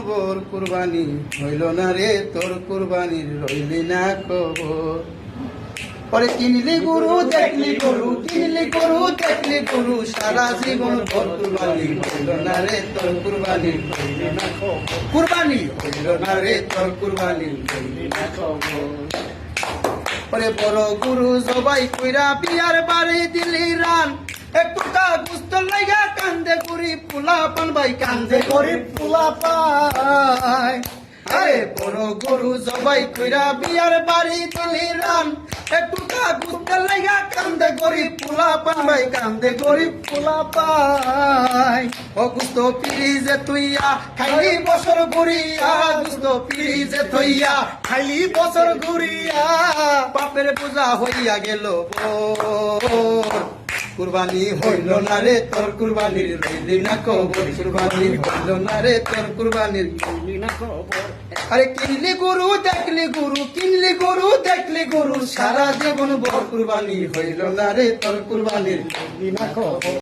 খবর কুরবানি হইল না রে তোর কুরবানির রইলি না খবর পরে কিনলি গরু দেখলি গরু কিনলি গরু দেখলি গরু সারা জীবন ভর কুরবানি হইল না রে তোর কুরবানির রইলি না খবর কুরবানি হইল না রে তোর কুরবানির রইলি না খবর পরে বড় গুরু জবাই কইরা বিয়ার বাড়ি দিলি রান একটু গুস্ত লাগা কান্দে গরিব পোলা পান ভাই কান্দে গরিব পোলা পায় আরে বড় গরু জবাই কইরা বিয়ার বাড়ি দিলি রান একটু গুস্ত লাগা কান্দে গরিব পোলা পান ভাই কান্দে গরিব পোলা পায় ও গুস্ত পিরিজে তুইয়া খাইলি বছর ঘুরিয়া গুস্ত পিরিজে থইয়া খাইলি বছর ঘুরিয়া বাপের পূজা হইয়া গেল কুরবানি হইল না রে তোর কুরবানির রইলি না খবর কুরবানি হইল না রে তোর কুরবানির রইলি না খবর আরে কিনলি গরু দেখলি গরু কিনলি গরু দেখলি গরু সারা জীবন ভর কুরবানি হইল না রে তোর কুরবানির রইলি না খবর।